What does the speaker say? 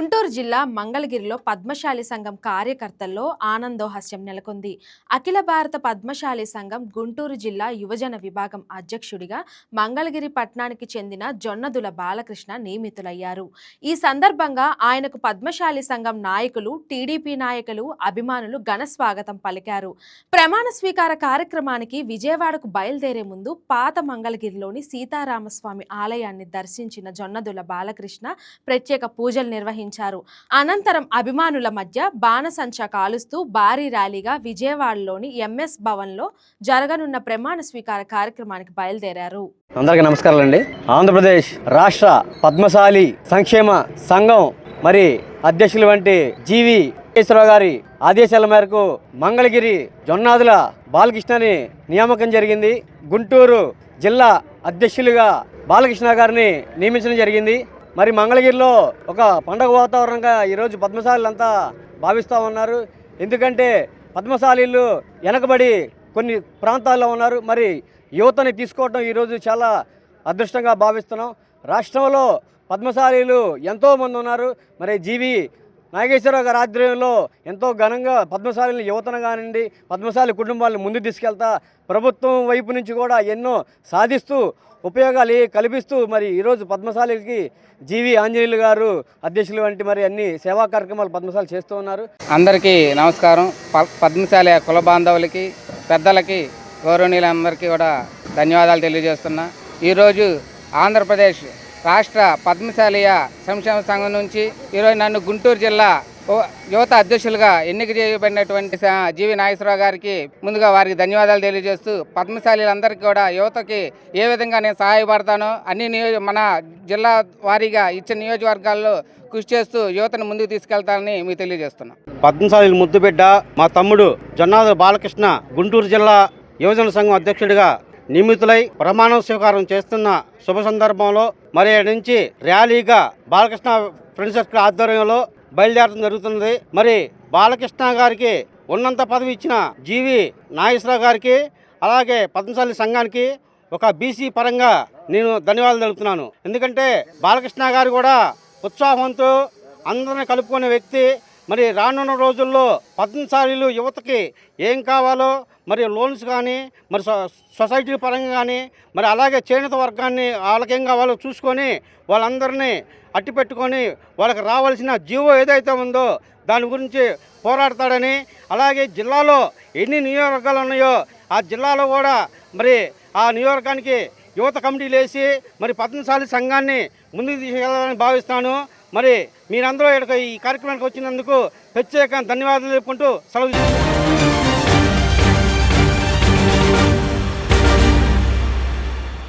గుంటూరు జిల్లా మంగళగిరిలో పద్మశాలి సంఘం కార్యకర్తల్లో ఆనందోహాస్యం నెలకొంది. అఖిల భారత పద్మశాలి సంఘం గుంటూరు జిల్లా యువజన విభాగం అధ్యక్షుడిగా మంగళగిరి పట్టణానికి చెందిన జొన్నదుల బాలకృష్ణ నియమితులయ్యారు. ఈ సందర్భంగా ఆయనకు పద్మశాలి సంఘం నాయకులు, టీడీపీ నాయకులు, అభిమానులు ఘన స్వాగతం పలికారు. ప్రమాణ స్వీకార కార్యక్రమానికి విజయవాడకు బయలుదేరే ముందు పాత మంగళగిరిలోని సీతారామస్వామి ఆలయాన్ని దర్శించిన జొన్నదుల బాలకృష్ణ ప్రత్యేక పూజలు నిర్వహించారు. అనంతరం అభిమానుల మధ్య బాణసంచా కాలుస్తూ భారీ ర్యాలీగా విజయవాడలోని ఎంఎస్ భవన్లో జరగనున్న ప్రమాణ స్వీకార కార్యక్రమానికి బయలుదేరారు. అందరికీ నమస్కారాలండి. ఆంధ్రప్రదేశ్ రాష్ట్ర పద్మశాలి సంక్షేమ సంఘం మరి అధ్యక్షులు వంటి జీవి నాగేశ్వరరావు గారి ఆదేశాల మేరకు మంగళగిరి జొన్నాదుల బాలకృష్ణని నియామకం జరిగింది. గుంటూరు జిల్లా అధ్యక్షులుగా బాలకృష్ణ గారిని నియమించడం జరిగింది. మరి మంగళగిరిలో ఒక పండగ వాతావరణంగా ఈరోజు పద్మశాలీలంతా భావిస్తూ ఉన్నారు. ఎందుకంటే పద్మశాలీలు వెనకబడి కొన్ని ప్రాంతాల్లో ఉన్నారు. మరి యువతని తీసుకోవడం ఈరోజు చాలా అదృష్టంగా భావిస్తున్నాం. రాష్ట్రంలో పద్మశాలీలు ఎంతోమంది ఉన్నారు. మరి జీవి నాగేశ్వరరావు గారి ఆధ్వర్యంలో ఎంతో ఘనంగా పద్మశాలీలు యువతను కానివ్వండి, పద్మశాలి కుటుంబాలను ముందు తీసుకెళ్తా ప్రభుత్వం వైపు నుంచి కూడా ఎన్నో సాధిస్తూ ఉపయోగాలు కల్పిస్తూ మరి ఈరోజు పద్మశాలికి జీవి ఆంజనేయులు గారు అధ్యక్షులు వంటి మరి అన్ని సేవా కార్యక్రమాలు పద్మశాలి చేస్తూ ఉన్నారు. అందరికీ నమస్కారం. పద్మశాలి కుల బాంధవులకి, పెద్దలకి, గౌరవనీయులందరికీ కూడా ధన్యవాదాలు తెలియజేస్తున్నా. ఈరోజు ఆంధ్రప్రదేశ్ రాష్ట్ర పద్మశాలీయ సంక్షేమ సంఘం నుంచి ఈరోజు నన్ను గుంటూరు జిల్లా యువత అధ్యక్షులుగా ఎన్నిక చేయబడినటువంటి జీవి నాగేశ్వరరావు గారికి ముందుగా వారికి ధన్యవాదాలు తెలియజేస్తూ, పద్మశాలీలందరికీ కూడా యువతకి ఏ విధంగా నేను సహాయపడతానో అన్ని మన జిల్లా వారీగా ఇచ్చిన నియోజకవర్గాల్లో కృషి చేస్తూ యువతను ముందుకు తీసుకెళ్తానని మీకు తెలియజేస్తున్నాను. పద్మశాలీలు ముద్దుబిడ్డ మా తమ్ముడు జొన్నాదుల బాలకృష్ణ గుంటూరు జిల్లా యువజన సంఘం అధ్యక్షుడిగా నియమితులై ప్రమాణ స్వీకారం చేస్తున్న శుభ సందర్భంలో మరి నుంచి ర్యాలీగా బాలకృష్ణ ఫ్రెండ్స్ సర్కిల్ ఆధ్వర్యంలో బయలుదేరడం జరుగుతున్నది. మరి బాలకృష్ణ గారికి ఉన్నంత పదవి ఇచ్చిన జీవి నాగేశ్వరరావు గారికి, అలాగే పద్మశాలి సంఘానికి ఒక బీసీ పరంగా నేను ధన్యవాదాలు తెలుపుతున్నాను. ఎందుకంటే బాలకృష్ణ గారు కూడా ఉత్సాహంతో అందరిని కలుపుకునే వ్యక్తి. మరి రానున్న రోజుల్లో పద్మశాలీలు యువతకి ఏం కావాలో మరి లోన్స్ కానీ, మరి సొసైటీ పరంగా కానీ, మరి అలాగే చేనేత వర్గాన్ని వాళ్ళకేం కావాలో చూసుకొని వాళ్ళందరినీ అట్టి పెట్టుకొని వాళ్ళకి రావాల్సిన జీవో ఏదైతే ఉందో దాని గురించి పోరాడతాడని, అలాగే జిల్లాలో ఎన్ని నియోజకవర్గాలు ఉన్నాయో ఆ జిల్లాలో కూడా మరి ఆ నియోజకవర్గానికి యువత కమిటీలు వేసి మరి పద్మశాలి సంఘాన్ని ముందుకు తీసుకెళ్లాలని భావిస్తాను. మరి మీరందరూ ఈ కార్యక్రమానికి వచ్చినందుకు ప్రత్యేక ధన్యవాదాలు చెప్పుకుంటూ సెలవు.